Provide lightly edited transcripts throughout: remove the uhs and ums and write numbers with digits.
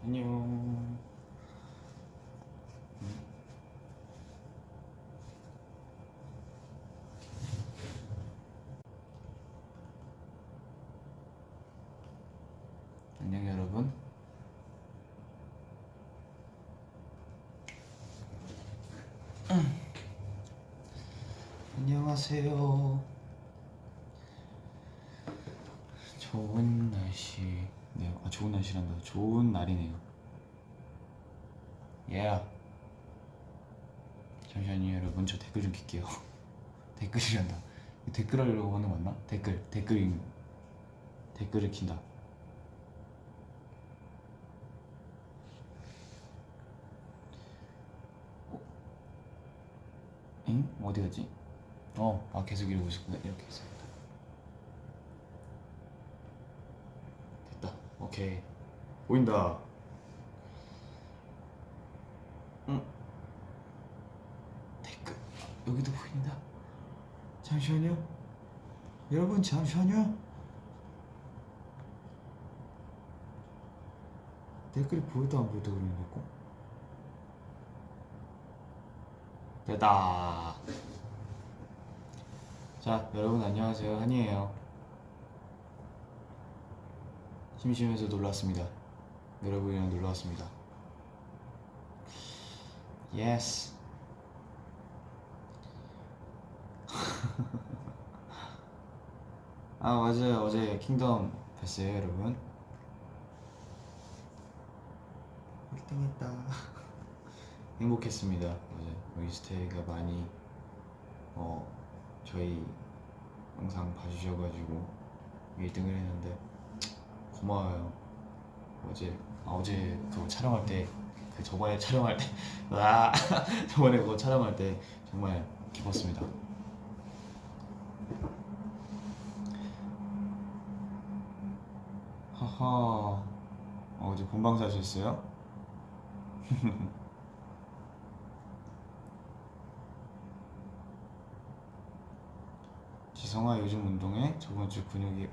안녕. 안녕 여러분. 안녕하세요. 좋은 날씨. 네, 좋은 날씨란다. 좋은 날이네요. Yeah. 잠시만요 여러분, 저 댓글 좀 킬게요. 댓글이란다. 댓글 하려고 하는 거 맞나? 댓글을 킨다. 엥? 어디 갔지? 계속 이러고 있었구나. 이렇게 있어야겠다. 됐다. 오케이. 보인다. 댓글. 여기도 보인다. 잠시만요. 여러분, 잠시만요. 댓글이 보여도 안 보여도 그러는 거고. 됐다. 자, 여러분 안녕하세요. 한이에요. 심심해서 놀러 왔습니다. 여러분이랑 놀러 왔습니다. 예스. 맞아요. 어제 킹덤 봤어요, 여러분. 1등했다. 행복했습니다. 어제 윈스테이가 많이 저희 영상 봐주셔가지고 1등을 했는데 고마워요. 어제 그거 촬영할 때, 저번에 촬영할 때 저번에 그거 촬영할 때 정말 기뻤습니다. 하하. 어제 본방사 하셨어요? 지성아, 요즘 운동해? 저번 주 근육이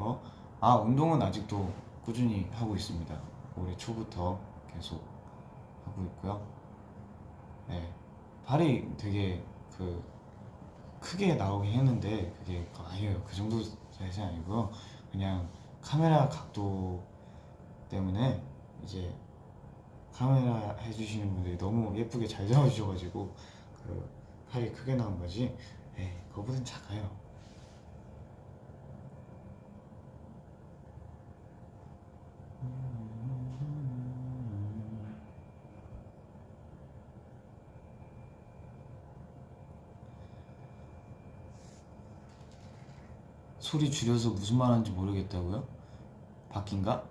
운동은 아직도 꾸준히 하고 있습니다. 올해 초부터 계속 하고 있고요. 네, 팔이 되게 크게 나오긴 했는데 그게 아니에요. 그 정도 사이즈 아니고요. 그냥 카메라 각도 때문에 이제 카메라 해주시는 분들이 너무 예쁘게 잘 잡아주셔가지고 팔이 크게 나온 거지. 네, 그거보단 작아요. 소리 줄여서 무슨 말 하는지 모르겠다고요? 바뀐가?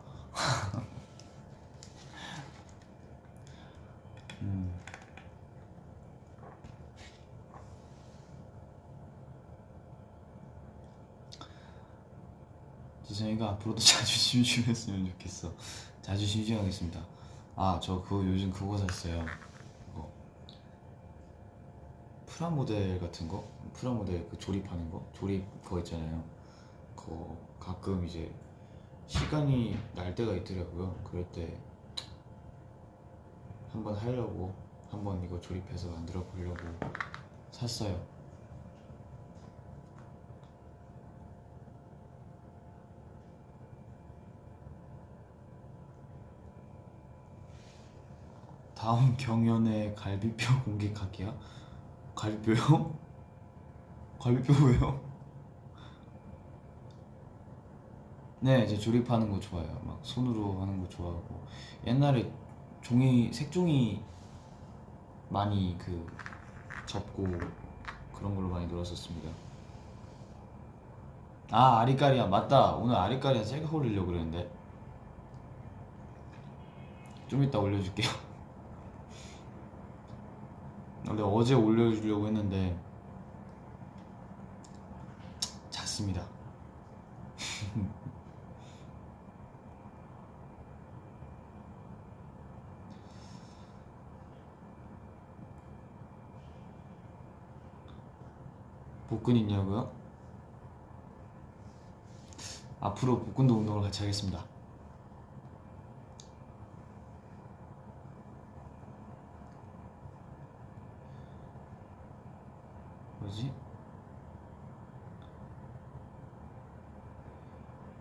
지성이가 앞으로도 자주 심심했으면 좋겠어. 자주 심심하겠습니다. 저 요즘 그거 샀어요. 프라모델 같은 거? 프라모델 조립하는 거? 조립 그거 있잖아요. 그거 가끔 이제 시간이 날 때가 있더라고요. 그럴 때 한번 하려고, 한번 이거 조립해서 만들어 보려고 샀어요. 다음 경연에 갈비뼈 공개할게요. 갈비뼈요? 갈비뼈 왜요? 네, 이제 조립하는 거 좋아해요. 막 손으로 하는 거 좋아하고. 옛날에 색종이 많이 접고 그런 걸로 많이 놀았었습니다. 아리까리야, 맞다. 오늘 아리까리야 셀카 올리려고 그랬는데 좀 이따 올려줄게요. 원래 어제 올려주려고 했는데 잤습니다. 복근 있냐고요? 앞으로 복근도 운동을 같이 하겠습니다.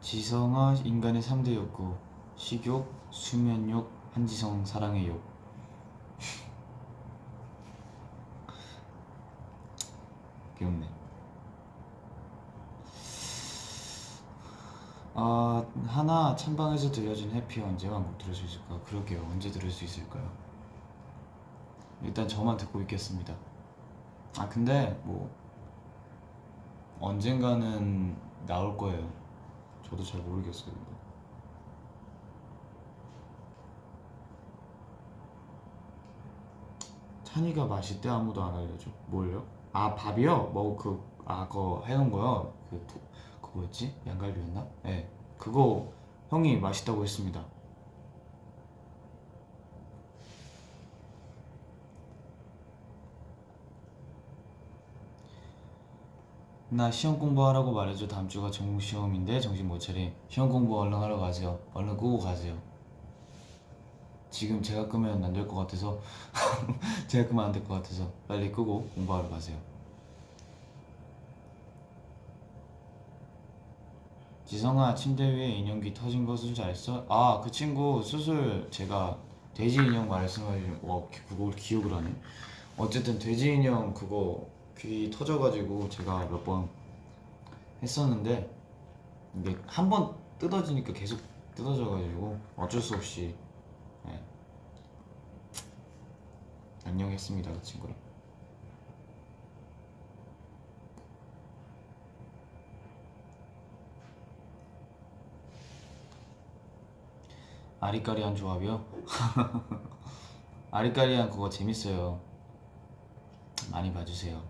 지성아 인간의 3대 욕구 식욕, 수면욕, 한지성 사랑의 욕. 귀엽네. 하나 찬방에서 들려준 해피 언제 완곡 들을 수 있을까? 그러게요. 언제 들을 수 있을까요? 일단 저만 듣고 있겠습니다. 근데 뭐 언젠가는 나올 거예요. 저도 잘 모르겠어요. 찬이가 맛있대. 아무도 안 알려줘. 뭘요? 밥이요? 그거 해놓은 거요? 그거 뭐였지? 양갈비였나? 네, 그거 형이 맛있다고 했습니다. 나 시험 공부하라고 말해줘. 다음 주가 전공 시험인데 정신 못 차리. 시험 공부 얼른 하러 가세요. 얼른 끄고 가세요. 지금 제가 끄면 안 될 것 같아서 제가 끄면 안 될 것 같아서 빨리 끄고 공부하러 가세요. 지성아, 침대 위에 인형귀 터진 거 수술 잘했어? 그 친구 수술 제가 돼지 인형 말씀하신 그걸 기억을 하네. 어쨌든 돼지 인형 그거 귀 터져가지고 제가 몇 번 했었는데 이게 한 번 뜯어지니까 계속 뜯어져가지고 어쩔 수 없이 안녕했습니다, 그 친구랑. 아리까리한 조합이요? 아리까리한 그거 재밌어요. 많이 봐주세요.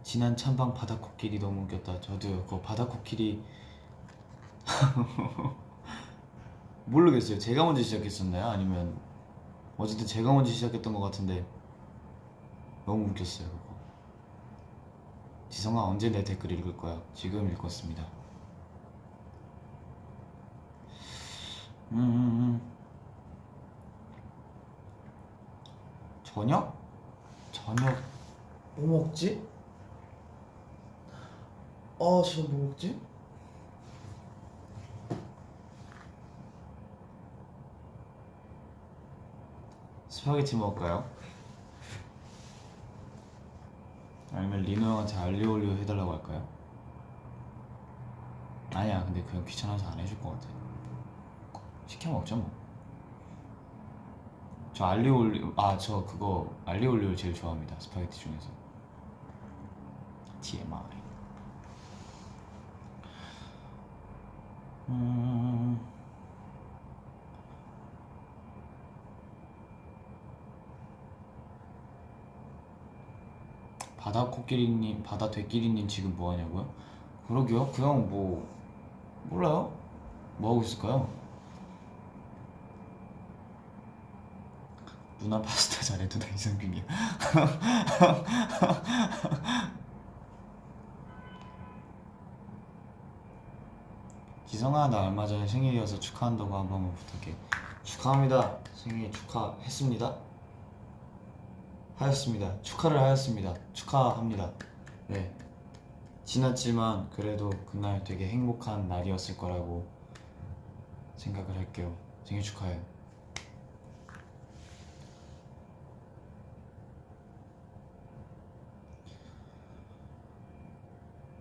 지난 찬방 바다코끼리 너무 웃겼다. 저도요. 그거 바다코끼리 모르겠어요. 제가 먼저 시작했었나요? 아니면 어쨌든 제가 먼저 시작했던 것 같은데 너무 웃겼어요. 그거. 지성아, 언제 내 댓글 읽을 거야? 지금 읽었습니다. 저녁? 저녁 뭐 먹지? 저녁 뭐 먹지? 스파게티 먹을까요? 아니면 리노 형한테 알리올리오 해달라고 할까요? 아니야, 근데 그냥 귀찮아서 안 해줄 것 같아. 시켜 먹죠 뭐. 저 알리올리오 저 그거 알리올리오 제일 좋아합니다. 스파게티 중에서. TMI. 바다코끼리님, 바다되끼리님 지금 뭐 하냐고요? 그러게요. 그냥 뭐 몰라요. 뭐 하고 있을까요? 누나 파스타 잘해. 누나 이상균이야. 지성아, 나 얼마 전에 생일이어서 축하한다고 한 번만 부탁해. 축하합니다. 생일 축하했습니다. 하였습니다. 축하를 하였습니다. 축하합니다. 네. 지났지만 그래도 그날 되게 행복한 날이었을 거라고 생각을 할게요. 생일 축하해.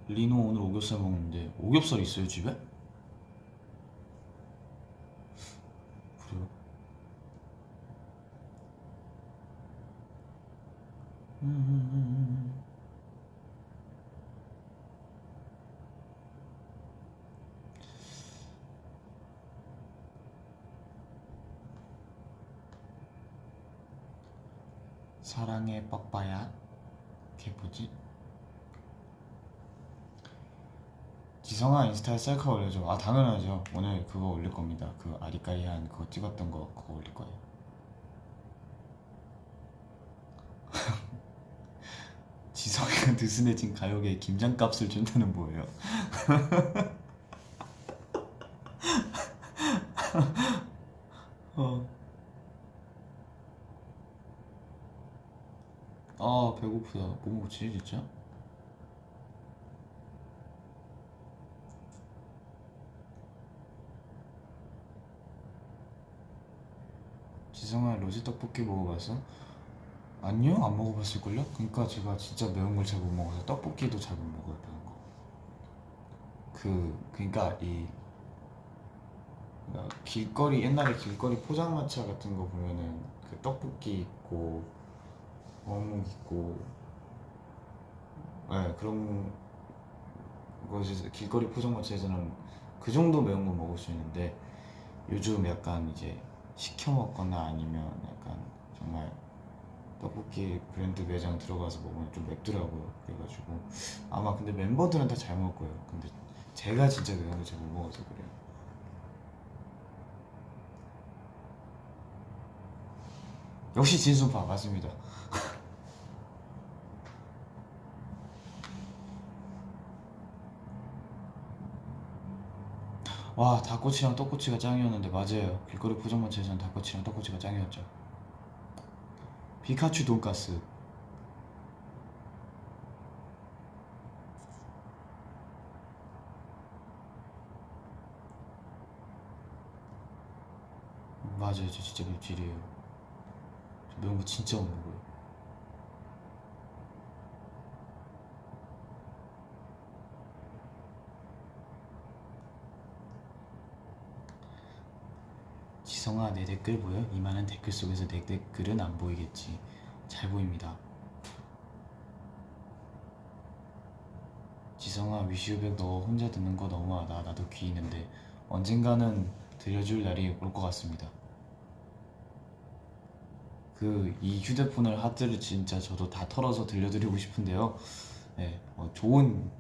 리노 오늘 오겹살 먹는데 오겹살 있어요 집에? 그래요? 사랑의 빡빠야. 그게 뭐지? 지성아, 인스타에 셀카 올려줘. 당연하죠. 오늘 그거 올릴 겁니다. 그 아리까리한 그거 찍었던 거 그거 올릴 거예요. 지성이가 느슨해진 가요계에 김장값을 준다는 뭐예요? 어. 아 배고프다. 뭐 먹지 진짜? 지성아 로제 떡볶이 먹어봤어? 아니요 안 먹어봤을걸요? 그러니까 제가 진짜 매운 걸 잘 못 먹어서 떡볶이도 잘 못 먹어요 매운 거. 그러니까 이 길거리 옛날에 길거리 포장마차 같은 거 보면은 그 떡볶이 있고 어묵 있고 네, 그런 거지. 길거리 포장마차에서는 그 정도 매운 거 먹을 수 있는데 요즘 약간 이제 시켜 먹거나 아니면 약간 정말 떡볶이 브랜드 매장 들어가서 먹으면 좀 맵더라고요. 그래가지고 아마 근데 멤버들은 다 잘 먹을 거예요. 근데 제가 진짜 매운 걸 잘 못 먹어서 그래요. 역시 진수파 맞습니다. 와 닭꼬치랑 떡꼬치가 짱이었는데 맞아요. 길거리 포장마차에서는 닭꼬치랑 떡꼬치가 짱이었죠. 피카츄 돈가스. 맞아요. 저 진짜 맵찔이에요. 저 매운 거 진짜 못 먹어요. 지성아 내 댓글 보여? 이 많은 댓글 속에서 내 댓글은 안 보이겠지. 잘 보입니다. 지성아 위시유백 너 혼자 듣는 거 너무하다. 나도 귀 있는데 언젠가는 들려줄 날이 올 것 같습니다. 이 휴대폰을 하드를 진짜 저도 다 털어서 들려드리고 싶은데요. 네, 좋은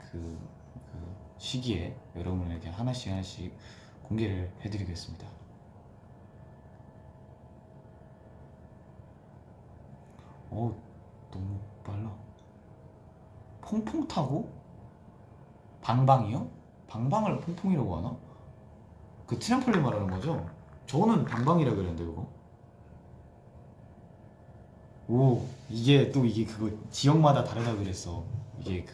시기에 여러분에게 하나씩 하나씩 공개를 해드리겠습니다. 너무 빨라. 퐁퐁 타고? 방방이요? 방방을 퐁퐁이라고 하나? 그 트램폴린 말하는 거죠? 저는 방방이라 그랬는데 그거. 오 이게 또 이게 그거 지역마다 다르다 그랬어. 이게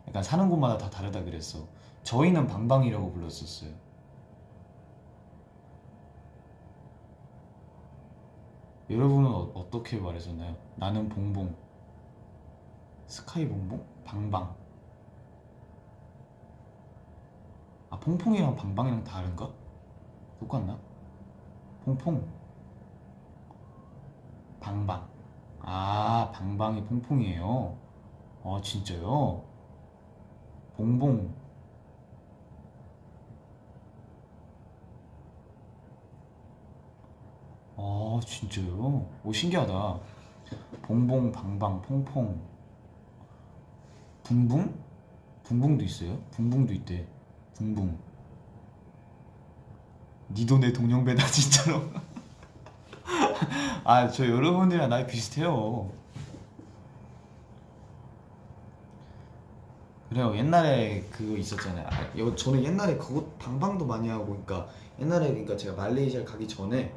약간 사는 곳마다 다 다르다 그랬어. 저희는 방방이라고 불렀었어요. 여러분은 어떻게 말하셨나요? 나는 봉봉, 스카이 봉봉, 방방. 아 퐁퐁이랑 방방이랑 다른가? 똑같나? 퐁퐁, 방방. 아 방방이 퐁퐁이에요. 아 진짜요? 봉봉. 아 진짜요? 오 신기하다. 봉봉, 방방, 퐁퐁, 붕붕? 붕붕도 있어요? 붕붕도 있대. 붕붕. 니도 내 동년배다 진짜로. 아 저 여러분들이랑 나이 비슷해요. 그래요. 옛날에 그거 있었잖아요. 저는 옛날에 그거 방방도 많이 하고, 그러니까 옛날에 그러니까 제가 말레이시아 가기 전에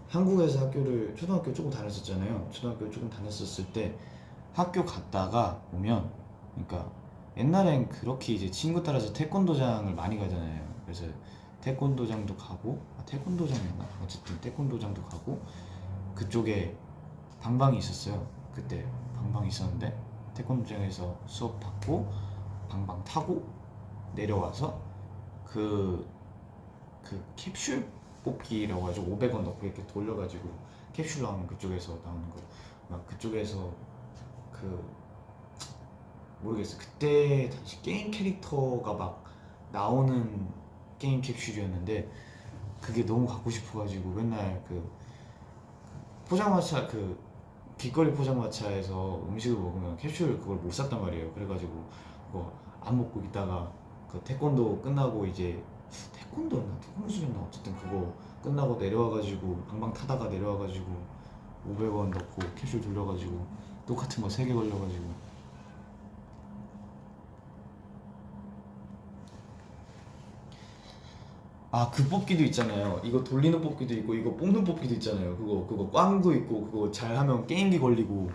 한국에서 초등학교 조금 다녔었잖아요. 초등학교 조금 다녔었을 때 학교 갔다가 오면, 그러니까 옛날엔 그렇게 이제 친구 따라서 태권도장을 많이 가잖아요. 그래서 태권도장도 가고, 태권도장이었나? 어쨌든 태권도장도 가고, 그쪽에 방방이 있었어요. 그때 방방이 있었는데 태권도장에서 수업 받고 방방 타고 내려와서 그, 캡슐 뽑기라고 가지고 500원 넣고 이렇게 돌려가지고 캡슐 나오는 그쪽에서 나오는 거, 막 그쪽에서 그 모르겠어. 그때 당시 게임 캐릭터가 막 나오는 게임 캡슐이었는데 그게 너무 갖고 싶어가지고 맨날 포장마차 길거리 포장마차에서 음식을 먹으면 캡슐 그걸 못 샀단 말이에요. 그래가지고 그거 안 먹고 있다가 태권도 끝나고 이제 태권도였나 태권도술이었나 어쨌든 그거 끝나고 내려와가지고 방방 타다가 내려와가지고 500원 넣고 캡슐 돌려가지고 똑같은 거 3개 걸려가지고. 아, 그 뽑기도 있잖아요. 이거 돌리는 뽑기도 있고 이거 뽑는 뽑기도 있잖아요. 그거 꽝도 있고 그거 잘하면 게임기 걸리고.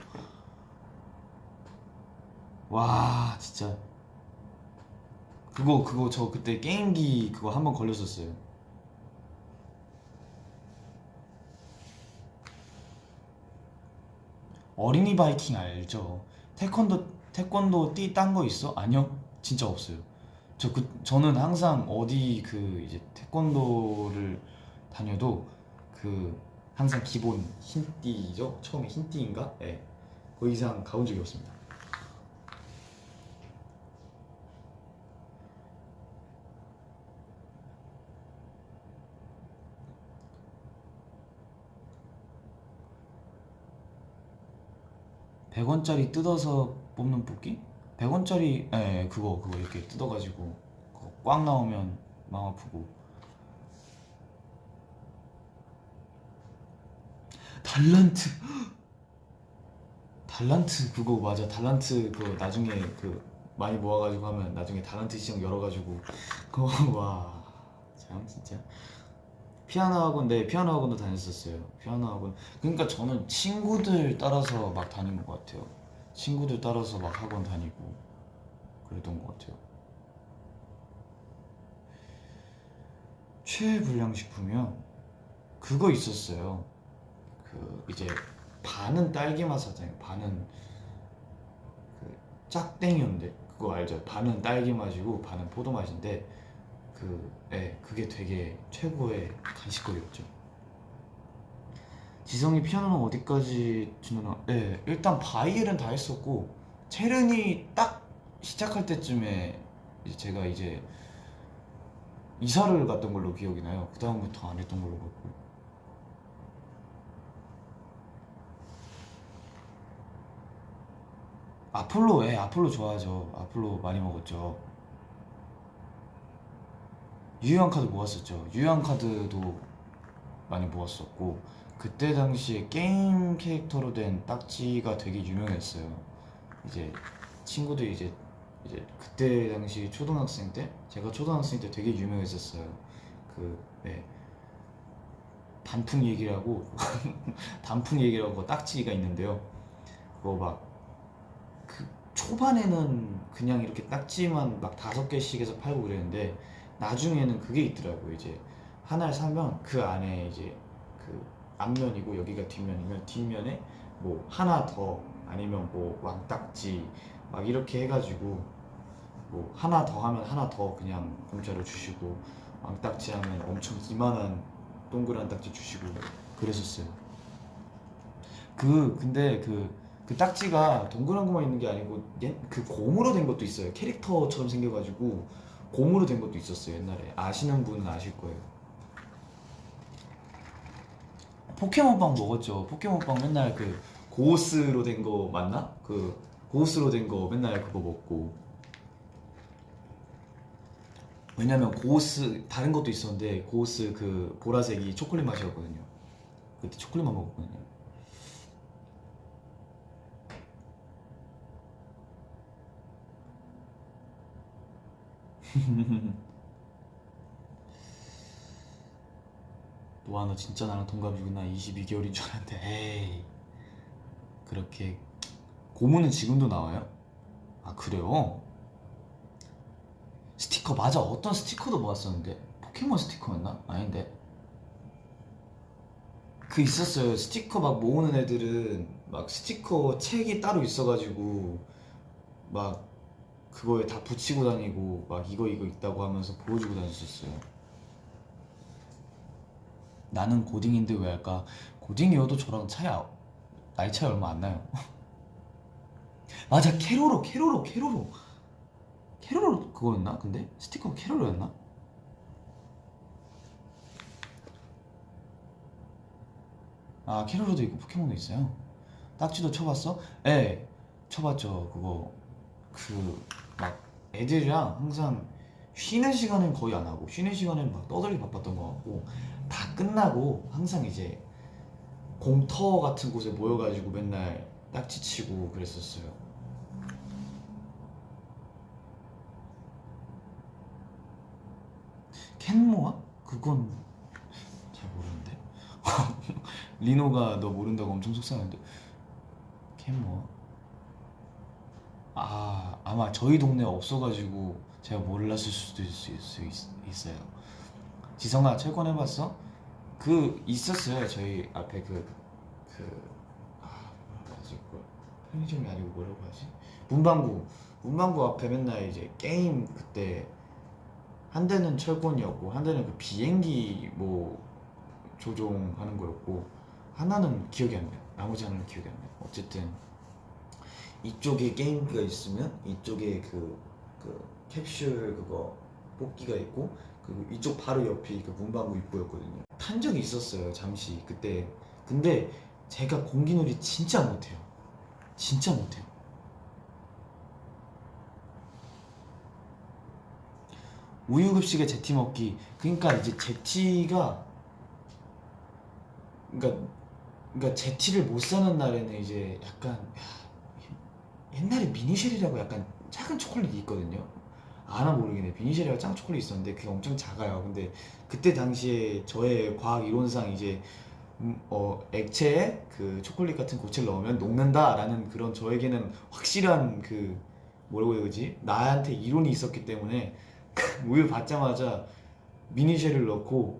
와, 진짜. 그거 저 그때 게임기 그거 한번 걸렸었어요. 어린이 바이킹 알죠? 태권도 띠 딴 거 있어? 아니요, 진짜 없어요. 저는 항상 어디 그 이제 태권도를 다녀도 그 항상 기본 흰띠죠? 처음에 흰띠인가? 예. 네. 그 이상 가본 적이 없습니다. 100원짜리 뜯어서 뽑는 뽑기? 100원짜리, 예, 그거 이렇게 뜯어가지고 그거 꽝 나오면 마음 아프고. 달란트, 달란트 그거 맞아. 달란트 그거 나중에 그 많이 모아가지고 하면 나중에 달란트 시장 열어가지고 그거 와, 참 진짜. 피아노 학원, 네, 피아노 학원도 다녔었어요. 피아노 학원. 그러니까 저는 친구들 따라서 막 다닌 것 같아요. 친구들 따라서 막 학원 다니고 그랬던 것 같아요. 최애 불량식품이요? 그거 있었어요. 그 이제 반은 딸기 맛 사잖아요. 반은 그 짝땡이었는데 그거 알죠? 반은 딸기 맛이고 반은 포도 맛인데 그게 되게 최고의 간식거리였죠. 지성이 피아노는 어디까지 치느냐? 네, 일단 바이엘은 다 했었고 체르니 딱 시작할 때쯤에 이제 제가 이제 이사를 갔던 걸로 기억이 나요. 그 다음부터 안 했던 걸로 기억고. 아폴로, 예, 아폴로 좋아하죠. 아폴로 많이 먹었죠. 유효한 카드 모았었죠. 유효한 카드도 많이 모았었고 그때 당시에 게임 캐릭터로 된 딱지가 되게 유명했어요. 이제 친구들이 이제 그때 당시 초등학생 때 제가 초등학생 때 되게 유명했었어요. 그 네, 단풍 얘기라고 단풍 얘기라고 딱지가 있는데요. 그거 막 그 초반에는 그냥 이렇게 딱지만 막 5개씩 해서 팔고 그랬는데 나중에는 그게 있더라고요. 이제 하나를 사면 그 안에 이제 그 앞면이고 여기가 뒷면이면 뒷면에 뭐 하나 더 아니면 뭐 왕딱지 막 이렇게 해가지고 뭐 하나 더 하면 하나 더 그냥 공짜로 주시고 왕딱지 하면 엄청 이만한 동그란 딱지 주시고 그랬었어요. 근데 그 딱지가 동그란 것만 있는 게 아니고 그 곰으로 된 것도 있어요. 캐릭터처럼 생겨가지고 곰으로 된 것도 있었어요. 옛날에 아시는 분은 아실 거예요. 포켓몬빵 먹었죠. 포켓몬빵 맨날 그 고스로 된 거 맞나? 그 고스로 된 거 맨날 그거 먹고. 왜냐면 고스 다른 것도 있었는데 고스 그 보라색이 초콜릿 맛이었거든요. 그때 초콜릿만 먹었거든요. 와, 너 진짜 나랑 동갑이구나. 22개월인 줄 알았는데. 에이, 그렇게. 고무는 지금도 나와요? 아, 그래요? 스티커 맞아. 어떤 스티커도 모았었는데. 포켓몬 스티커였나? 아닌데. 그 있었어요. 스티커 막 모으는 애들은 막 스티커 책이 따로 있어가지고 막 그거에 다 붙이고 다니고 막 이거 있다고 하면서 보여주고 다녔었어요. 나는 고딩인데 왜 할까? 고딩이어도 저랑 나이 차이 얼마 안 나요. 맞아, 캐로로 그거였나? 근데 스티커 캐로로였나? 아, 캐로로도 있고 포켓몬도 있어요. 딱지도 쳐봤어? 예, 쳐봤죠. 그거 막 애들이랑 항상 쉬는 시간은 거의 안 하고 쉬는 시간엔 막 떠들기 바빴던 것 같고 다 끝나고 항상 이제 공터 같은 곳에 모여가지고 맨날 딱지 치고 그랬었어요. 캔모아? 그건 잘 모르는데. 리노가 너 모른다고 엄청 속상한데. 캔뭐? 아, 아마 저희 동네에 없어가지고 제가 몰랐을 수도 있어요. 지성아, 철권해봤어? 그 있었어요. 저희 앞에 뭐라고 하지? 그걸 편의점이 아니고 뭐라고 하지? 문방구 앞에 맨날 이제 게임, 그때 한 대는 철권이었고 한 대는 그 비행기 뭐 조종하는 거였고, 하나는 기억이 안 나요. 나머지 하나는 기억이 안 나요. 어쨌든 이쪽에 게임기가 있으면 이쪽에 그 캡슐 그거 뽑기가 있고, 그리고 이쪽 바로 옆이 그 문방구 입구였거든요. 탄 적이 있었어요, 잠시 그때. 근데 제가 공기놀이 진짜 못해요. 진짜 못해요. 우유급식에 제티 먹기. 그러니까 이제 제티가, 그러니까 제티를 못 사는 날에는 이제 약간, 옛날에 미니쉘이라고 약간 작은 초콜릿이 있거든요. 아나 모르겠네. 미니쉘이라고 작은 초콜릿 있었는데 그게 엄청 작아요. 근데 그때 당시에 저의 과학 이론상 이제 액체에 그 초콜릿 같은 고체를 넣으면 녹는다라는 그런, 저에게는 확실한 그 뭐라고 해야 되지? 나한테 이론이 있었기 때문에 우유 받자마자 미니쉘을 넣고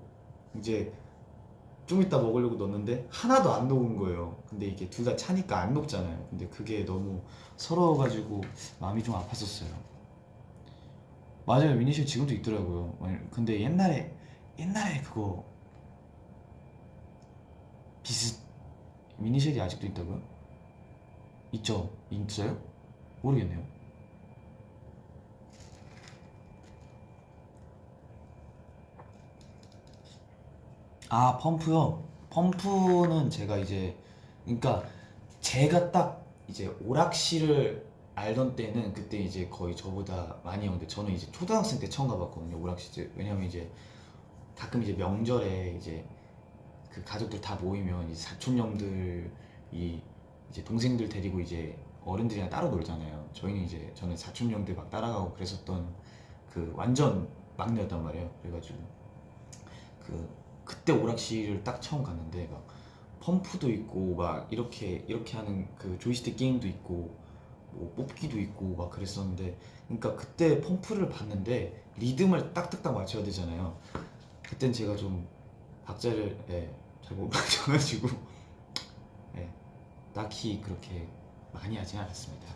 이제 좀 이따 먹으려고 넣었는데 하나도 안 녹은 거예요. 근데 이게 둘 다 차니까 안 녹잖아요. 근데 그게 너무 서러워가지고 마음이 좀 아팠었어요. 맞아요, 미니쉘 지금도 있더라고요. 근데 옛날에 그거 비슷 미니쉘이 아직도 있다고요? 있죠? 있어요? 모르겠네요. 아, 펌프요? 펌프는 제가 이제, 그러니까 제가 딱 이제 오락실을 알던 때는 그때 이제 거의 저보다 많이 오는데, 저는 이제 초등학생 때 처음 가봤거든요, 오락실. 왜냐면 이제 가끔 이제 명절에 이제 그 가족들 다 모이면 이제 사촌형들이 이제 동생들 데리고 이제 어른들이랑 따로 놀잖아요. 저는 사촌형들 막 따라가고 그랬었던 그 완전 막내였단 말이에요. 그래가지고 그때 오락실을 딱 처음 갔는데, 막 펌프도 있고 막 이렇게 하는 그 조이스틱 게임도 있고 뭐 뽑기도 있고 막 그랬었는데, 그러니까 그때 펌프를 봤는데 리듬을 딱딱딱 맞춰야 되잖아요. 그땐 제가 좀 박자를, 잘 못 맞춰가지고, 예, 딱히 그렇게 많이 하진 않았습니다.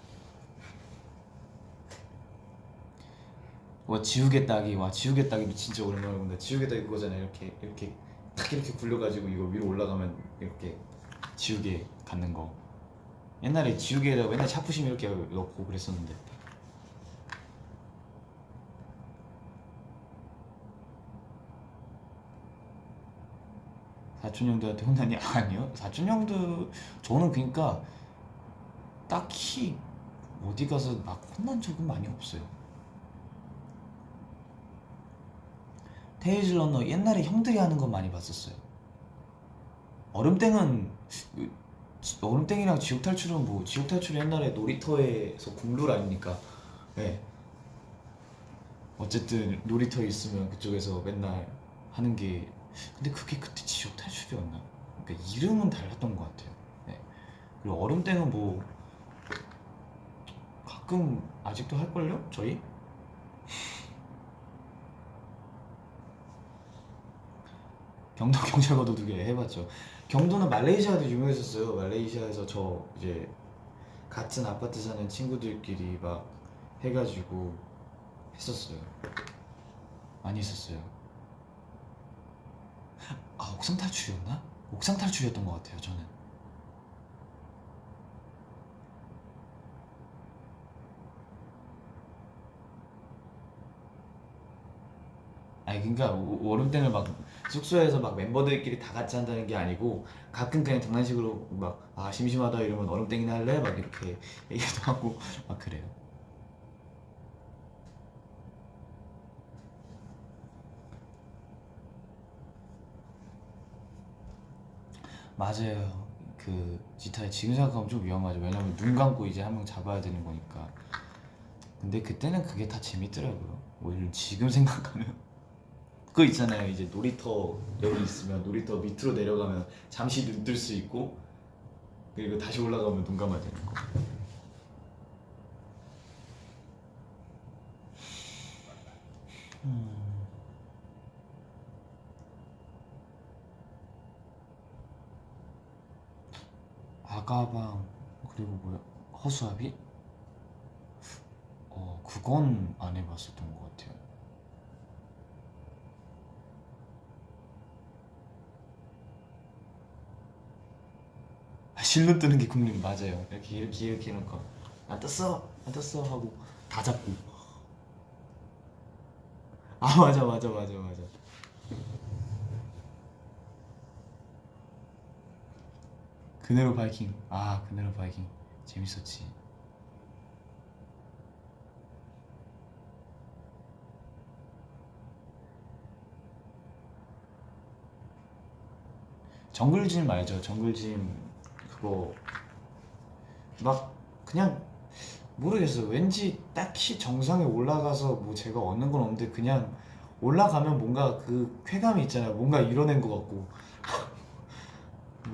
지우개 따기도 진짜 오랜만에 본다. 지우개 따기 그거잖아요. 이렇게 딱 이렇게 굴려가지고 이거 위로 올라가면 이렇게 지우개 갖는 거. 옛날에 지우개에다가 맨날 차푸심 이렇게 넣고 그랬었는데. 사촌 형들한테 혼나니? 아니요. 사촌 형들, 저는 그러니까 딱히 어디 가서 막 혼난 적은 많이 없어요. 테이즐 러너 옛날에 형들이 하는 건 많이 봤었어요. 얼음땡은, 얼음땡이랑 지옥탈출은 뭐, 지옥탈출은 옛날에 놀이터에서 국룰 아닙니까? 네. 어쨌든 놀이터에 있으면 그쪽에서 맨날 하는 게, 근데 그게 그때 지옥탈출이었나? 그러니까 이름은 달랐던 것 같아요. 네. 그리고 얼음땡은 뭐 가끔 아직도 할걸요? 저희? 경도 경찰 거도두개 해봤죠. 경도는 말레이시아도 유명했었어요. 말레이시아에서 저 이제 같은 아파트 사는 친구들끼리 막 해가지고 했었어요. 많이 했었어요. 아, 옥상 탈출이었나? 옥상 탈출이었던 것 같아요, 저는. 아니, 그러니까 얼음땡을 막 숙소에서 막 멤버들끼리 다 같이 한다는 게 아니고, 가끔 그냥 장난식으로 막, 아 심심하다 이러면 얼음땡이나 할래? 막 이렇게 얘기도 하고 막 그래요. 맞아요. 그 지타이 지금 생각하면 좀 위험하죠. 왜냐면 눈 감고 이제 한 명 잡아야 되는 거니까. 근데 그때는 그게 다 재밌더라고요. 오히려 지금 생각하면 그거 있잖아요. 이제 놀이터 여기 있으면 놀이터 밑으로 내려가면 잠시 눈 뜰 수 있고 그리고 다시 올라가면 눈 감아야 되는 거. 아가방 그리고 뭐야 허수아비? 그건 안 해봤었던 것 같아요. 실눈 뜨는 게 국룰 맞아요. 이렇게 해놓고 안 떴어 안 떴어 하고 다 잡고. 아 맞아. 그네로 바이킹. 아 그네로 바이킹 재밌었지. 정글짐 알죠? 정글짐 그거 막 그냥 모르겠어요. 왠지 딱히 정상에 올라가서 뭐 제가 얻는 건 없는데 그냥 올라가면 뭔가 그 쾌감이 있잖아요. 뭔가 이뤄낸 것 같고.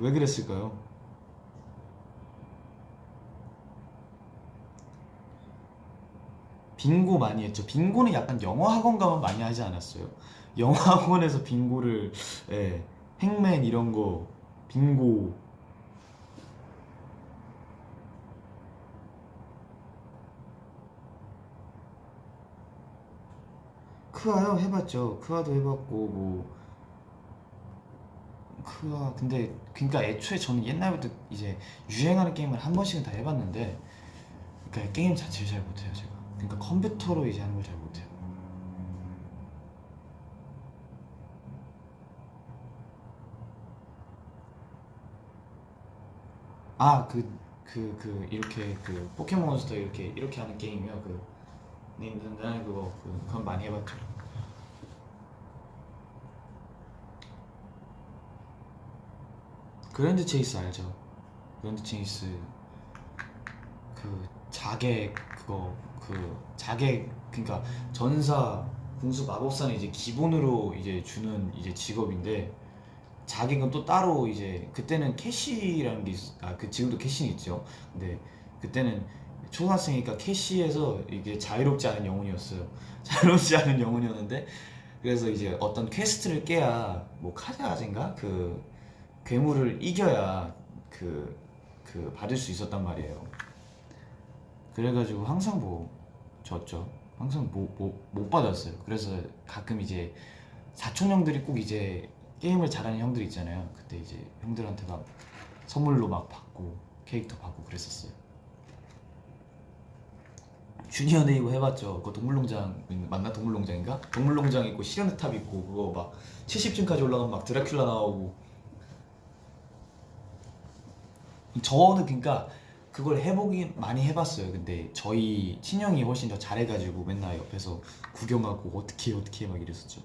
왜 그랬을까요? 빙고 많이 했죠. 빙고는 약간 영어 학원 가면 많이 하지 않았어요? 영어 학원에서 빙고를 예, 행맨 이런 거 빙고. 크아요 해봤죠. 크아도 해봤고 뭐 크아 근데 그러니까 애초에 저는 옛날부터 이제 유행하는 게임을 한 번씩은 다 해봤는데 그러니까 게임 자체를 잘 못해요 제가. 그러니까 컴퓨터로 이제 하는 걸 잘 못해요. 이렇게 그 포켓몬스터 이렇게 하는 게임이요. 그 닌텐도 그건 많이 해봤죠. 그랜드 체이스 알죠? 그랜드 체이스 그 자객 그거 그 자객 그러니까 전사 궁수 마법사는 이제 기본으로 이제 주는 이제 직업인데 자객은 또 따로 이제 그때는 캐시라는 게 그 지금도 캐시는 있죠. 근데 그때는 초등학생이니까 캐시에서 이게 자유롭지 않은 영혼이었어요. 자유롭지 않은 영혼이었는데 그래서 이제 어떤 퀘스트를 깨야 뭐 카드아젠가 그 괴물을 이겨야 받을 수 있었단 말이에요. 그래가지고 항상 뭐 졌죠. 항상 못 받았어요. 그래서 가끔 이제 사촌 형들이 꼭 이제 게임을 잘하는 형들 있잖아요. 그때 이제 형들한테 막 선물로 막 받고 캐릭터 받고 그랬었어요. 주니어 네이버 해봤죠. 그거 동물농장 맞나? 동물농장인가? 동물농장 있고 시련의 탑 있고 그거 막 70층까지 올라가면 막 드라큘라 나오고. 저는 그러니까 그걸 해보긴 많이 해봤어요. 근데 저희 친형이 훨씬 더 잘해가지고 맨날 옆에서 구경하고 어떻게 막 이랬었죠.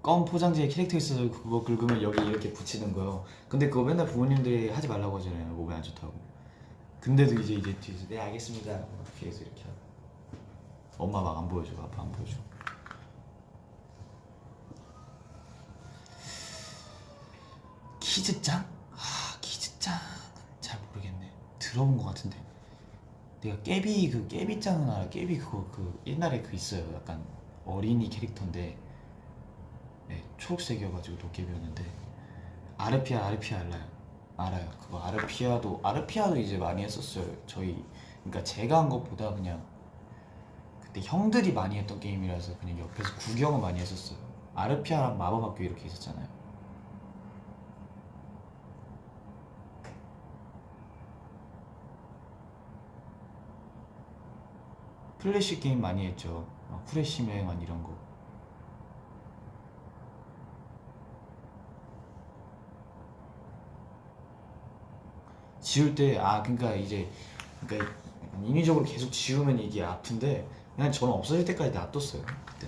껌 포장지에 캐릭터 있어서 그거 긁으면 여기 이렇게 붙이는 거요. 근데 그거 맨날 부모님들이 하지 말라고 하잖아요. 몸에 안 좋다고. 근데도 이제 뒤에서 네 알겠습니다. 이렇게 해서 이렇게 하고. 엄마 막 안 보여줘. 아빠 안 보여줘. 키즈짱? 키즈짱은 잘 모르겠네. 들어본 것 같은데. 내가 깨비짱은 알아. 깨비 그거 옛날에 있어요. 약간 어린이 캐릭터인데 네, 초록색이어가지고 도깨비였는데 아르피아 알아요. 그거 아르피아도 이제 많이 했었어요. 저희 그러니까 제가 한 것보다 그냥 그때 형들이 많이 했던 게임이라서 그냥 옆에서 구경을 많이 했었어요. 아르피아랑 마법학교 이렇게 있었잖아요. 플래시 게임 많이 했죠. 후레쉬맨 이런 거. 지울 때 그러니까 이제 그러니까 인위적으로 계속 지우면 이게 아픈데 그냥 저는 없어질 때까지 놔뒀어요. 그때.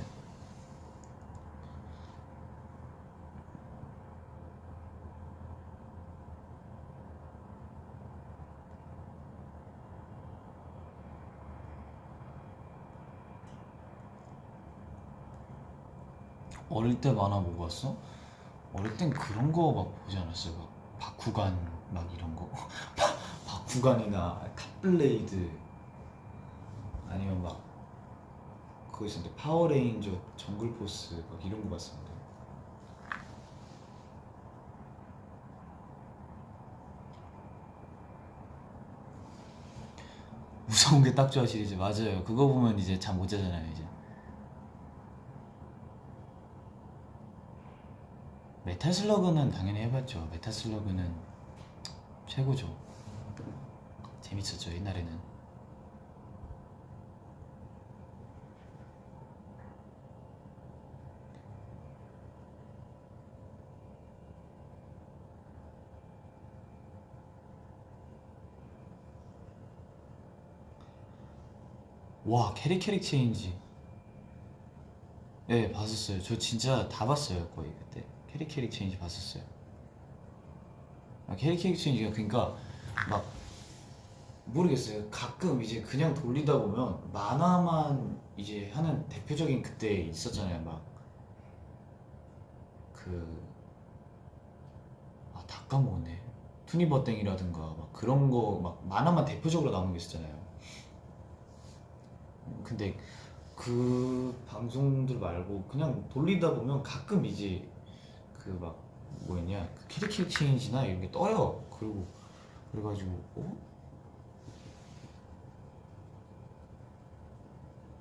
어릴 때 만화 뭐 봤어? 어릴 땐 그런 거 막 보지 않았어요? 막 바쿠간 막 이런 거. 바쿠간이나 탑블레이드 아니면 막 그거 있었는데 파워레인저 정글포스 막 이런 거 봤었는데. 무서운 게 딱 좋아 시리즈 맞아요. 그거 보면 이제 잠 못 자잖아요 이제. 메탈 슬러그는 당연히 해봤죠. 메탈 슬러그는 최고죠. 재밌었죠 옛날에는. 와 캐릭 체인지. 네 봤었어요. 저 진짜 다 봤어요 거의 그때. 캐릭 체인지 봤었어요. 아, 캐릭 체인지가 그러니까 막 모르겠어요. 가끔 이제 그냥 돌리다 보면 만화만 이제 하는 대표적인 그때 있었잖아요. 막 그 아 다 까먹었네. 투니버땡이라든가 막 그런 거 막 만화만 대표적으로 나오는 게 있었잖아요. 근데 그 방송들 말고 그냥 돌리다 보면 가끔 이제 그 막 뭐였냐 그 캐릭 체인지나 이런 게 떠요. 그리고 그래가지고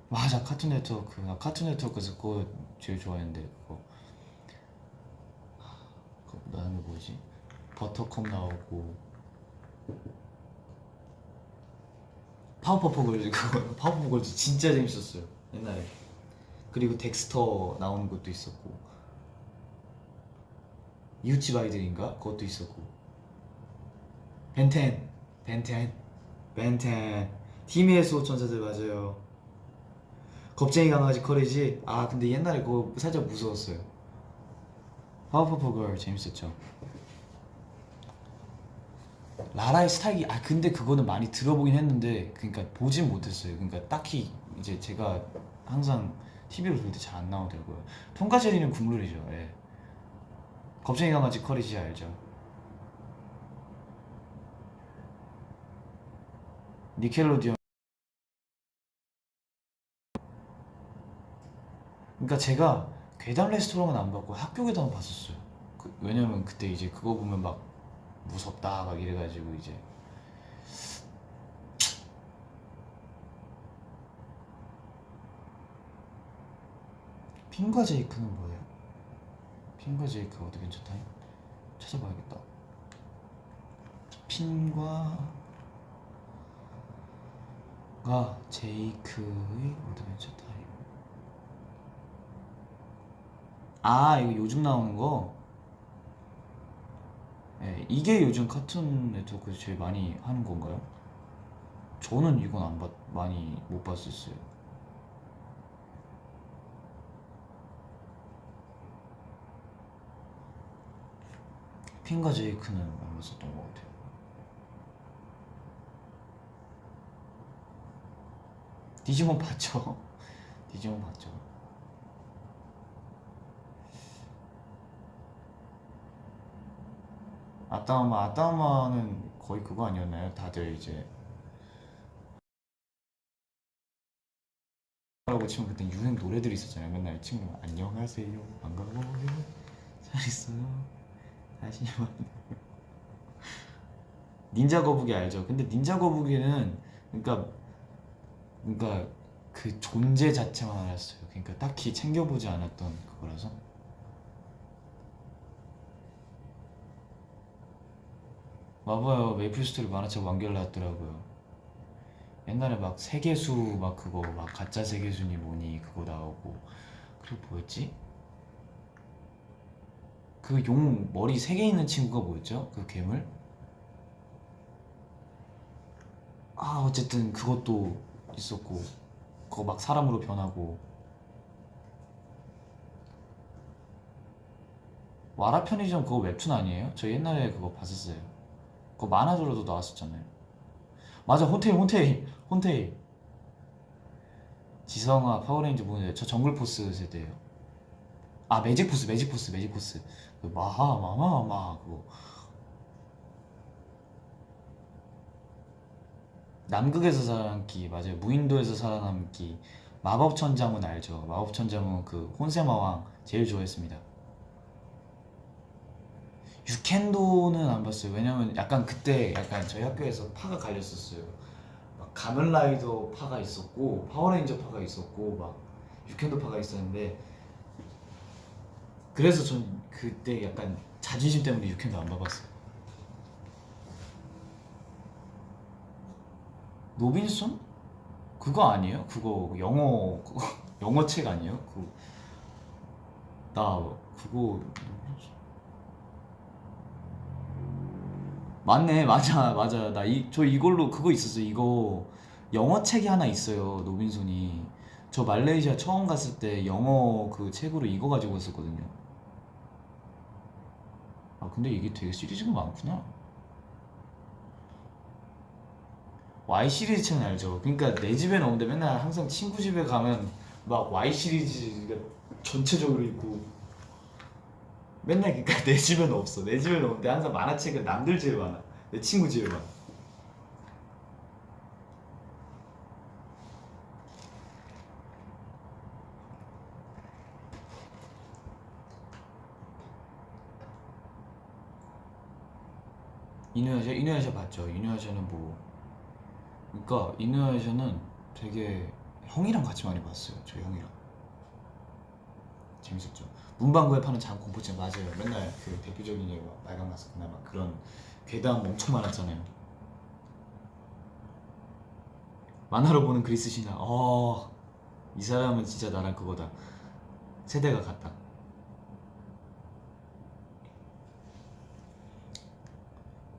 맞아 카툰 네트워크. 나 카툰 네트워크에서 그거 제일 좋아했는데 그거 그다음에 뭐지 버터컵 나오고 파워퍼프 걸즈 그거 파워퍼프 걸즈 진짜 재밌었어요 옛날에. 그리고 덱스터 나오는 것도 있었고 이웃집 아이들인가 그것도 있었고 벤텐 벤텐 벤텐 팀의 수호천사들 맞아요. 겁쟁이 강아지 커리지. 아 근데 옛날에 그거 살짝 무서웠어요. 파워퍼프 걸 재밌었죠. 라라의 스타일이 아 근데 그거는 많이 들어보긴 했는데 그러니까 보진 못했어요. 그러니까 딱히 이제 제가 항상 TV로 볼 때 잘 안 나오더라고요. 통과제리는 국룰이죠. 예. 겁쟁이 강아지 커리지 알죠? 니켈로디언. 그러니까 제가 괴담 레스토랑은 안 봤고 학교 괴담은 봤었어요. 왜냐면 그때 이제 그거 보면 막 무섭다 막 이래가지고 이제 핀과 제이크는 뭐예요? 핀과 제이크 어드벤처 타임? 찾아봐야겠다. 핀과 제이크의 어드벤처 타임. 아 이거 요즘 나오는 거? 네, 이게 요즘 카툰 네트워크에서 제일 많이 하는 건가요? 저는 이건 안 봤, 많이 못 봤었어요. 핀과 제이크는 안 봤었던 것 같아요. 디지몬 봤죠? 디지몬 봤죠? 아따마는 거의 그거 아니었나요? 다들 이제 라고 치면 그때 유행 노래들이 있었잖아요. 맨날 친구 안녕하세요 반가워요 잘 있어요 다시만. 닌자 거북이 알죠? 근데 닌자 거북이는 그러니까 그러니까 그 존재 자체만 알았어요. 그러니까 딱히 챙겨보지 않았던 그거라서. 봐봐요 메이플 스토리 만화책 완결 나왔더라고요. 옛날에 막 세계수 막 그거 막 가짜 세계수니 뭐니 그거 나오고. 그리고 뭐였지? 그 용 머리 3개 있는 친구가 뭐였죠? 그 괴물? 아 어쨌든 그것도 있었고 그거 막 사람으로 변하고. 와라 편의점 그거 웹툰 아니에요? 저 옛날에 그거 봤었어요. 그거 만화로도 나왔었잖아요. 맞아 혼테이. 지성아 파워레인저 뭐냐 저 정글포스 세대예요. 아 매직포스 그 마하 그거 남극에서 살아남기 맞아요. 무인도에서 살아남기. 마법천자문 알죠? 마법천자문 그 혼세마왕 제일 좋아했습니다. 유켄도는 안 봤어요. 왜냐면 약간 그때 약간 저희 학교에서 파가 갈렸었어요. 막 가면라이더 파가 있었고 파워레인저 파가 있었고 막 유켄도 파가 있었는데 그래서 전 그때 약간 자존심 때문에 유켄도 안 봐봤어요. 노빈son? 그거 아니에요? 그거 영어 그거 영어 책 아니에요? 나 그거 맞네 맞아 나 저 이걸로 그거 있었어요. 이거 영어 책이 하나 있어요. 노빈손이 저 말레이시아 처음 갔을 때 영어 그 책으로 이거 가지고 갔었거든요. 아 근데 이게 되게 시리즈가 많구나. Y 시리즈 책은 알죠. 그러니까 내 집에는 없는데 맨날 항상 친구 집에 가면 막 Y 시리즈가 전체적으로 있고 맨날 그러니까 내 집에는 없어. 내 집에는 없는데 항상 만화책은 남들 집에 많아. 내 친구 집에 많아. 이누야샤 봤죠. 이누야샤는 뭐 그러니까 이누야샤는 되게 형이랑 같이 많이 봤어요. 저희 형이랑 재밌었죠. 문방구에 파는 작은 공포책 맞아요. 맨날 그 대표적인 예가 빨간 마스크나 막 그런 괴담 엄청 많았잖아요. 만화로 보는 그리스 신화. 이 사람은 진짜 나랑 그거다. 세대가 같다.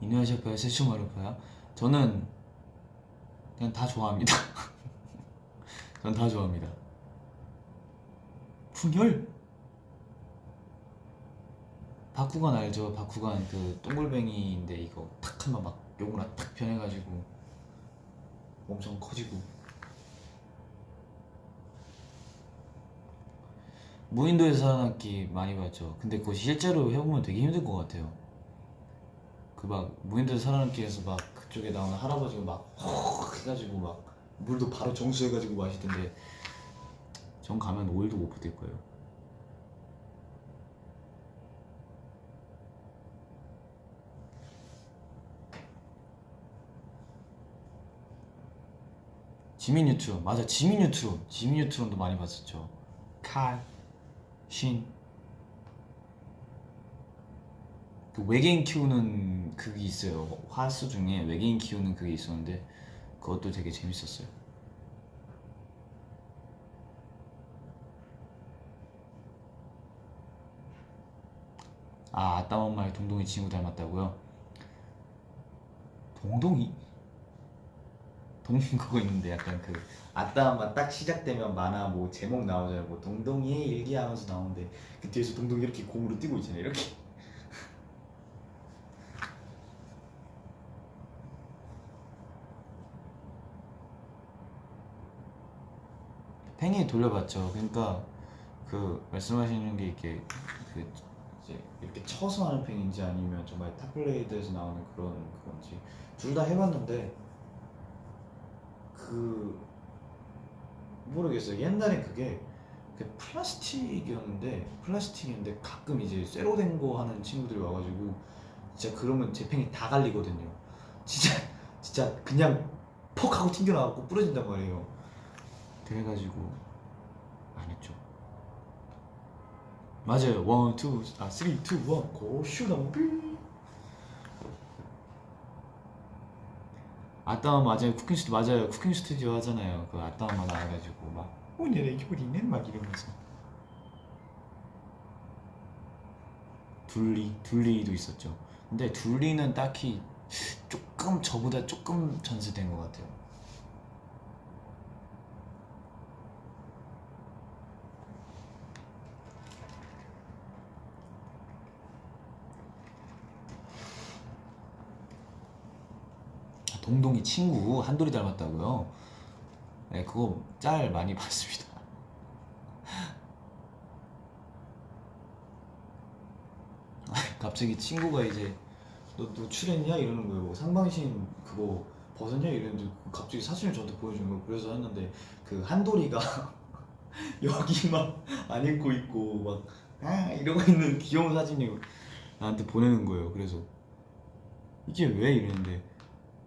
이누야샤 봐요? 세슈마루 봐요? 저는 그냥 다 좋아합니다. 전 다 좋아합니다. 분열? 바쿠간 알죠? 바쿠간 그 동글뱅이인데 이거 탁 하면 막 용으로 탁 변해가지고 엄청 커지고. 무인도에서 살아남기 많이 봤죠. 근데 그거 실제로 해보면 되게 힘들 것 같아요. 그 막 무인도에서 살아남기 해서 막 그쪽에 나오는 할아버지가 막헉 해가지고 막 물도 바로 정수해가지고 마시던데 전 가면 오일도 못 버틸 거예요. 지미 뉴트론 맞아. 지미 뉴트론도 많이 봤었죠. 칼, 신, 그 외계인 키우는 그게 있어요. 화수 중에 외계인 키우는 그게 있었는데 그것도 되게 재밌었어요. 아 아따 엄마의 동동이 친구 닮았다고요? 동동이? 동 그거 있는데 약간 그 아따 엄마 딱 시작되면 만화 뭐 제목 나오잖아요. 뭐 동동이의 일기 하면서 나오는데 그 뒤에서 동동이 이렇게 공으로 뛰고 있잖아요. 이렇게 팽이 돌려봤죠. 그러니까 그 말씀하시는 게 이렇게 그 이제 이렇게 쳐서 하는 팽인지 아니면 정말 탑블레이드에서 나오는 그런 그건지 둘 다 해봤는데 그 모르겠어요. 옛날에 그게 그 플라스틱이었는데 가끔 이제 쇠로 된 거 하는 친구들이 와가지고 진짜 그러면 제 팽이 다 갈리거든요. 진짜 진짜 그냥 퍽 하고 튕겨나가고 부러진단 말이에요. 그래가지고 안 했죠. 맞아요. 원, 투, 쓰리, 투, 원, 고, 슈, 넘비. 아따마 맞아요. 쿠킹 스튜디오 맞아요. 쿠킹 스튜디오 하잖아요. 그 아따마 나와가지고 막 오늘의 요리는 막 이러면서 둘리도 있었죠. 근데 둘리는 딱히 조금 저보다 조금 전세된 것 같아요. 동동이 친구 한돌이 닮았다고요? 네, 그거 짤 많이 봤습니다. 갑자기 친구가 이제 너 노출했냐 이러는 거예요. 뭐 상반신 그거 벗었냐 이랬는데 갑자기 사진을 저한테 보여준 거예요. 그래서 했는데 그 한돌이가 여기 막 안 입고 있고 막 이러고 있는 귀여운 사진이 나한테 보내는 거예요. 그래서 이게 왜 이랬는데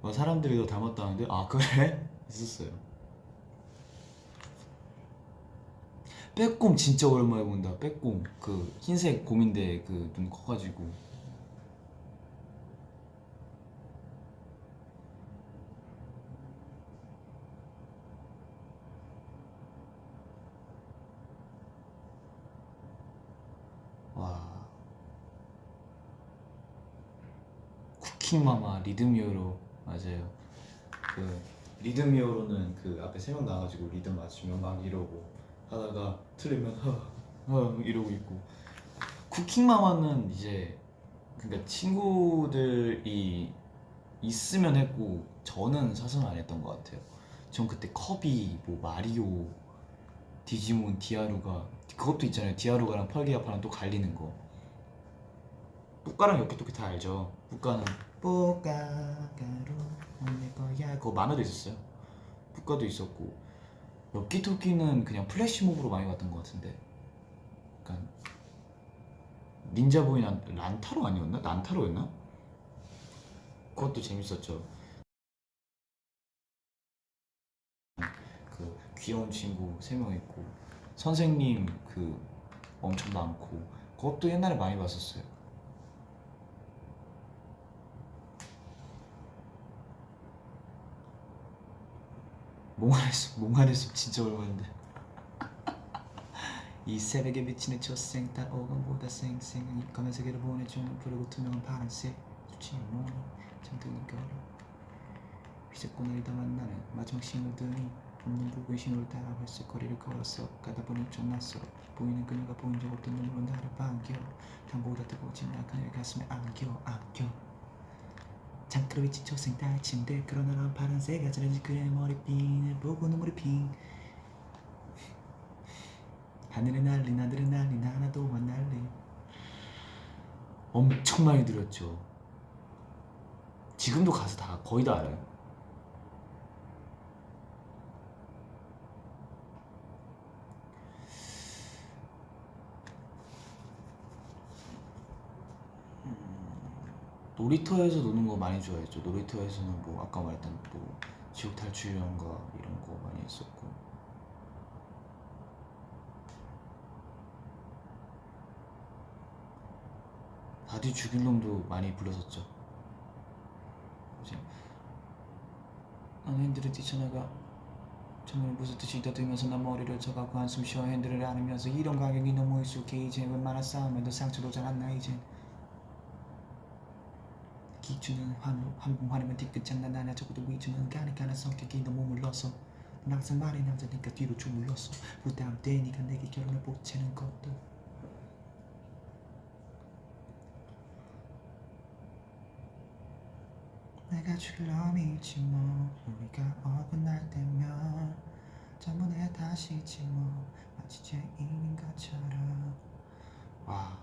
막 사람들이 너 닮았다는데 아 그래? 했었어요. 빼꼼 진짜 오랜만에 본다. 빼꼼 그 흰색 곰인데 그 눈 커가지고 와 쿠킹마마 리듬이어로 맞아요. 그 리듬이어로는 그 앞에 세 명 나와가지고 리듬 맞추면 막 이러고 하다가 틀리면 이러고 있고 쿠킹마마는 이제 그러니까 친구들이 있으면 했고 저는 사실 안 했던 것 같아요. 전 그때 커비, 뭐 마리오, 디지몬, 디아루가 그것도 있잖아요. 디아루가랑 펄기아파랑 또 갈리는 거. 뿌까랑 엽기토끼 다 알죠? 뿌까는 뿌까가루 내 거야 그거 만화도 있었어요. 뿌까도 있었고 엽기토끼는 그냥 플래시몹으로 많이 봤던 것 같은데 약간 닌자보이 란타로 아니었나? 난타로였나? 그것도 재밌었죠. 그 귀여운 친구 3명 있고 선생님 그 엄청 많고 그것도 옛날에 많이 봤었어요. 몽환의 숲 진짜 오랜만인데 이 새벽에 비치는 초생 달오감보다 쌩쌩한 이 검은 세계를 보내주는 푸르고 투명한 파란색 수치의 모니 잠드는 걸어 휘젓고 내리다 만나는 마지막 신호등이 없는 부부의 신호를 따라 벌써 거리를 걸었어 가다 보니 좀 낯설어 보이는 그녀가 보인 적 없던 눈으로 나를 반겨 담보다 뜨거워진 나 그녀의 가슴에 안겨 장크로 비친 초생 딸 침대 그러나 파란색 아저런지 그의 머리핀을 보고 눈물이 핑 하늘에 날리 나들에 날리 나나도만 날리 엄청 많이 들었죠. 지금도 가수 다 거의 다 알아요. 놀이터에서 노는 거 많이 좋아했죠. 놀이터에서는 뭐 아까 말했던 뭐 지옥 탈출연가 이런 거 많이 했었고 바디 죽일 놈도 많이 불렀었죠. 이제 난 핸들을 뛰쳐나가 정말 부서듯이 떠들면서 나 머리를 쳐가고 한숨 쉬어 핸들을 안으면서 이런 가격이 너무 익숙해 이제 웬만한 싸움에도 상처도 잘 안 나 이젠 기준은 한번 화내면 뒤끝장난 나냐 적어도 위주는 가니까는 성격이 너무 물러서 난 항상 말이 남자니까 뒤로 좀 물렀어 부담되니까 내게 결혼을 보채는 것도 내가 출렁이지 뭐 우리가 어긋날 때면 전부 내 탓이지 뭐 마치 죄인인 것처럼 와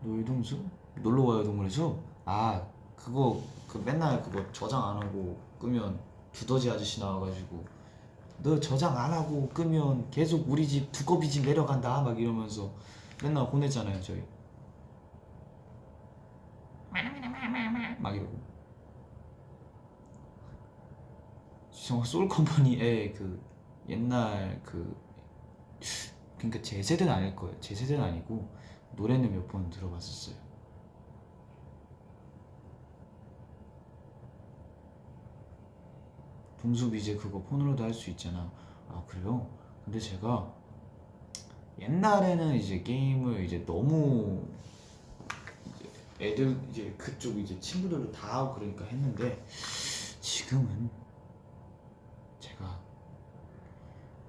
놀동수? 놀러와요 동물의 숲? 아 그거 그 맨날 그거 저장 안 하고 끄면 두더지 아저씨 나와가지고 너 저장 안 하고 끄면 계속 우리 집 두꺼비 집 내려간다 막 이러면서 맨날 혼냈잖아요 저희 막 이러고 정말 소울컴퍼니의 그 옛날 그 그러니까 제 세대는 아닐 거예요. 제 세대는 아니고 노래는 몇 번 들어봤었어요. 동숲 이제 그거 폰으로도 할 수 있잖아. 아 그래요? 근데 제가 옛날에는 이제 게임을 이제 너무 이제 애들 이제 그쪽 이제 친구들도 다 하고 그러니까 했는데 지금은 제가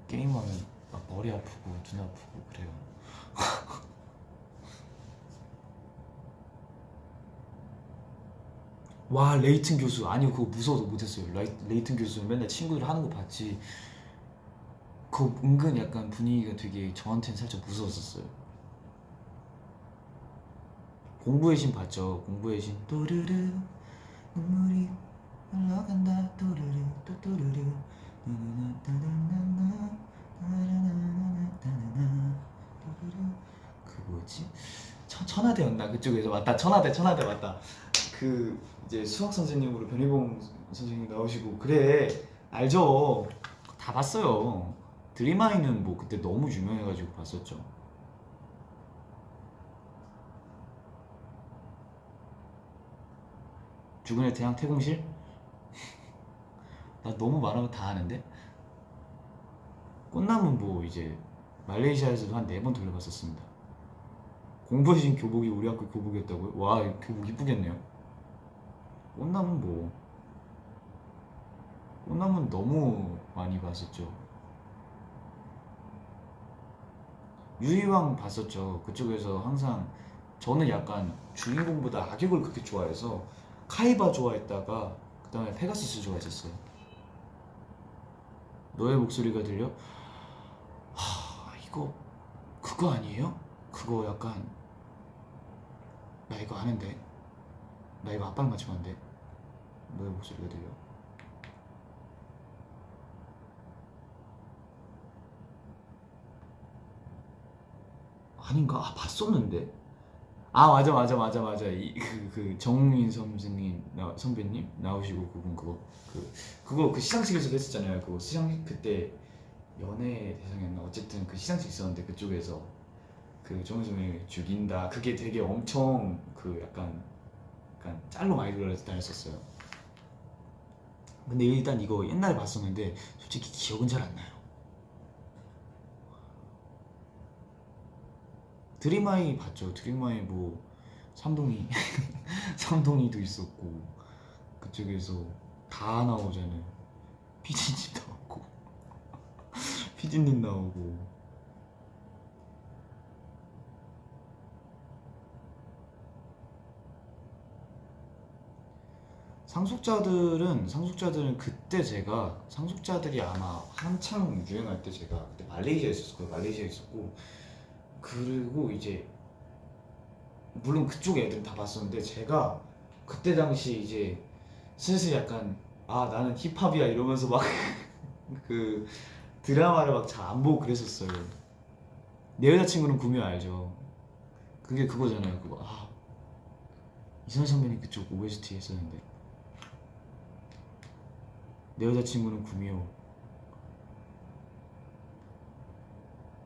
게임하면 막 머리 아프고 눈 아프고 그래요. 와 레이튼 교수 아니요 그거 무서워서 못했어요. 레이튼 교수는 맨날 친구들 하는 거 봤지 그 은근 약간 분위기가 되게 저한테는 살짝 무서웠었어요. 공부의 신 봤죠? 공부의 신 또르르 눈물이 흘러간다 또르르 또 또르르 그 뭐였지? 천하대였나 그쪽에서 맞다. 천하대 맞다. 그 이제 수학 선생님으로 변희봉 선생님 나오시고 그래 알죠? 다 봤어요. 드림아이는 뭐 그때 너무 유명해가지고 봤었죠. 죽은의 태양 태공실? 나 너무 말하면 다 아는데? 꽃남은 뭐 이제 말레이시아에서도 한 4번 돌려봤었습니다. 공부해진 교복이 우리 학교 교복이었다고요? 와 교복 이쁘겠네요. 꽃남은 뭐 꽃남은 너무 많이 봤었죠. 유희왕 봤었죠. 그쪽에서 항상 저는 약간 주인공보다 악역을 그렇게 좋아해서 카이바 좋아했다가 그 다음에 페가수스 좋아했었어요. 너의 목소리가 들려? 이거 그거 아니에요? 그거 약간 나 이거 아는데 나 이거 아빠랑 같이 봤는데 너의 목소리가 들려. 아닌가? 봤었는데. 맞아. 그 정민 선생님 선배님 나오시고 그분 그거 그 시상식에서도 했었잖아요. 그거 시상식 그때 연예 대상이었나 어쨌든 그 시상식 있었는데 그쪽에서 그 정민 선배님 죽인다 그게 되게 엄청 그 약간 짤로 많이 다녔었어요. 근데 일단 이거 옛날에 봤었는데 솔직히 기억은 잘 안 나요. 드림아이 봤죠. 드림아이 뭐 삼동이 삼동이도 있었고 그쪽에서 다 나오잖아요. 피디님 나오고 피디님 나오고 상속자들은 그때 제가 상속자들이 아마 한창 유행할 때 제가 그때 말레이시아에 있었고 그리고 이제 물론 그쪽 애들은 다 봤었는데 제가 그때 당시 이제 슬슬 약간 나는 힙합이야 이러면서 막 그 드라마를 막 잘 안 보고 그랬었어요. 내 여자친구는 구미호 알죠? 그게 그거잖아요. 그거 이선 선배님 그쪽 OST 했었는데 내 여자친구는 구미호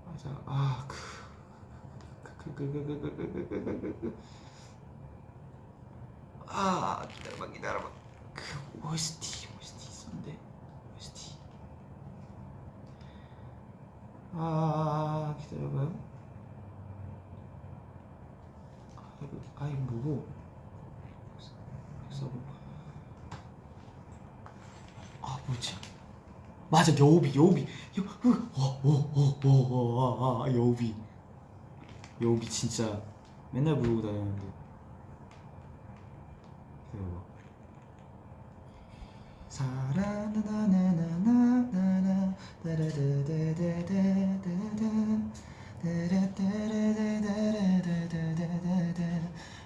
맞아. 기다려봐. 그 OST 있었는데 OST 기다려봐요. 이거 뭐고 써보. 뭐지? 맞아 여우비 여우비 진짜 맨날 부르고 다녔는데 기다려봐. 사라나나나나나나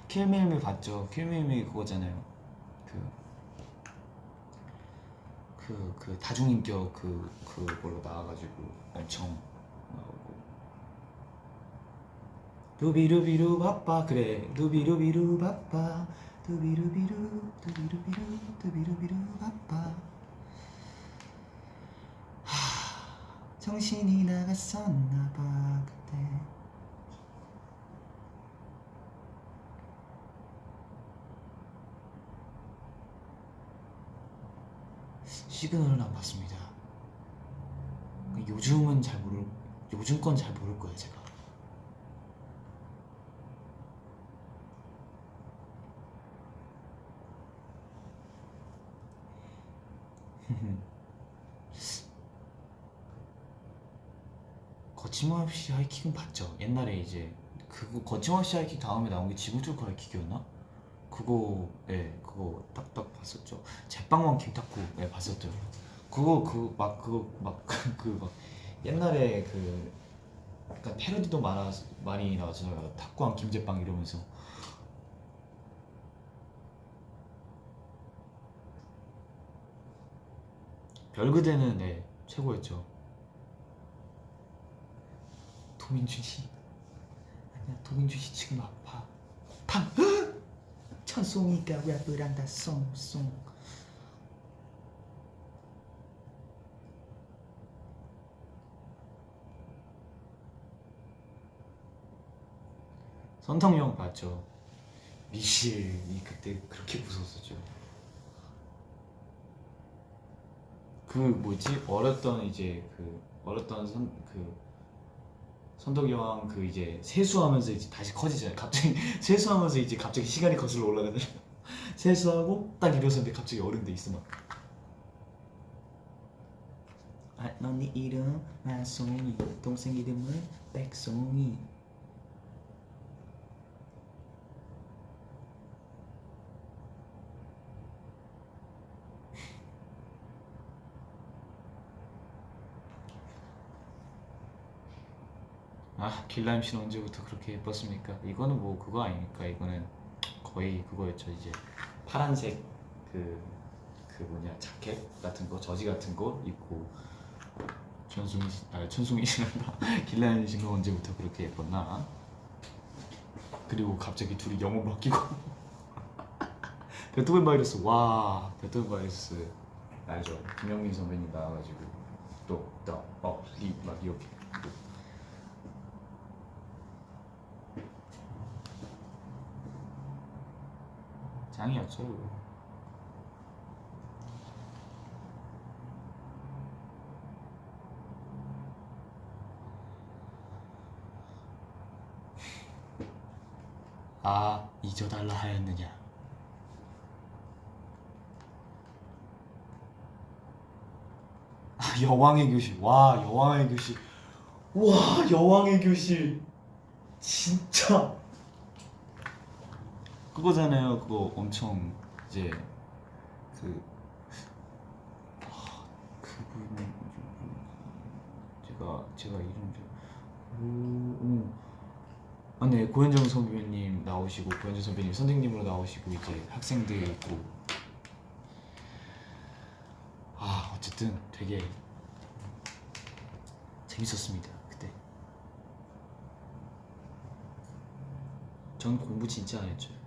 킬밀미 봤죠? 킬밀미 그거잖아요. 그 다중인격 그걸로 나와가지고 엄청 나오고 루비루비루 바빠 그래 루비루비루 바빠 두비루비루 바빠 정신이 나갔었나봐 그때. 시그널은 안 봤습니다. 요즘 건 잘 모를 거예요 제가. 거침없이 하이킥은 봤죠. 옛날에 이제 그거 거침없이 하이킥 다음에 나온 게 지구 뚫고 하이킥이었나? 그거 딱딱 봤었죠. 제빵왕 김탁구 봤었죠. 그거 막 옛날에 그 약간 패러디도 많이 나왔잖아요. 탁구왕 김제빵 이러면서. 별그대는 네 최고였죠. 도민준 씨 아니야, 도민준 씨 지금 아파. 팡! 천송이가 랩을 한다 송송. 선덕형 맞죠. 미실이 그때 그렇게 무서웠었죠. 그 뭐지 어렸던 이제 그 어렸던 선덕이 형 그 이제 세수하면서 이제 다시 커지잖아요. 갑자기 세수하면서 이제 갑자기 시간이 거슬러 올라가잖아요. 세수하고 딱 일어섰는데 갑자기 어른 돼 있어 막. 아, 너네 이름 만송이, 동생 이름은 백송이. 아, 길라임 씨는 언제부터 그렇게 예뻤습니까? 이거는 뭐 그거 아닙니까? 이거는 거의 그거였죠. 이제 파란색 그 뭐냐 자켓 같은 거, 저지 같은 거 입고 천송이 씨란다. 길라임 씨가 언제부터 그렇게 예뻤나? 그리고 갑자기 둘이 영어 바뀌고 베토벤 바이러스. 와, 베토벤 바이러스 알죠? 김영민 선배님 나와가지고 또리막 이렇게. 짱이었죠. 아, 잊어달라 하였느냐. 아, 여왕의 교실. 와, 여왕의 교실. 와, 여왕의 교실. 진짜 그거잖아요. 그거 엄청 이제 그 그분 제가 이름 좀 아, 네, 고현정 선배님 나오시고 고현정 선배님 선생님으로 나오시고 이제 학생들 있고. 아, 어쨌든 되게 재밌었습니다 그때. 전 공부 진짜 안 했죠.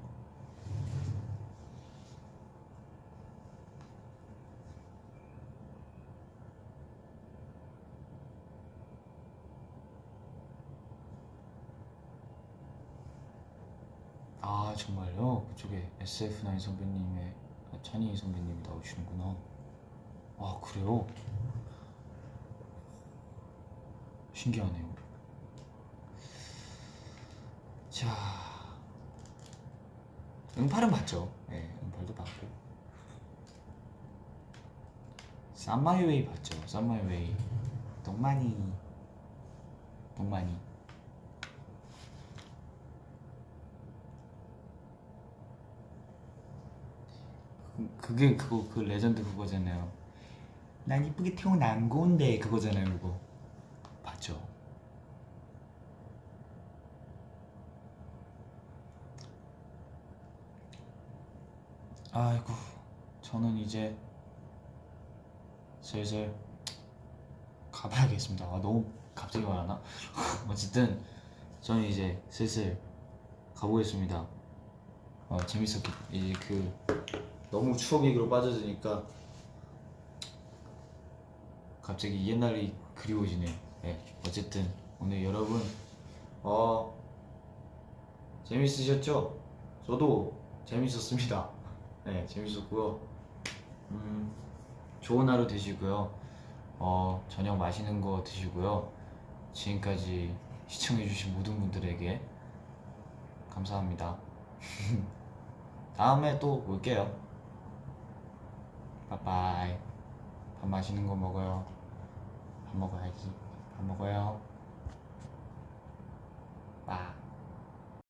아, 정말요? 그쪽에 SF9 선배님의 찬희 선배님이 나오시는구나. 아, 그래요? 신기하네요. 자, 응팔은 봤죠. 네, 응팔도 봤고. 쌈마이웨이 봤죠. 쌈마이웨이. 동만이. 그게 그거 그 레전드 그거잖아요. 난 이쁘게 태어난 건데 그거잖아요. 그거 봤죠. 아이고, 저는 이제 슬슬 가봐야겠습니다. 아, 너무 갑자기 말하나? 어쨌든 저는 이제 슬슬 가보겠습니다. 재밌었기 이제 너무 추억 얘기로 빠져드니까 갑자기 옛날이 그리워지네요. 네, 어쨌든 오늘 여러분 재밌으셨죠? 저도 재밌었습니다. 네, 재밌었고요. 좋은 하루 되시고요. 저녁 맛있는 거 드시고요. 지금까지 시청해주신 모든 분들에게 감사합니다. 다음에 또 올게요. 빠빠이. 밥 맛있는 거 먹어요. 밥 먹어야지. 밥 먹어요.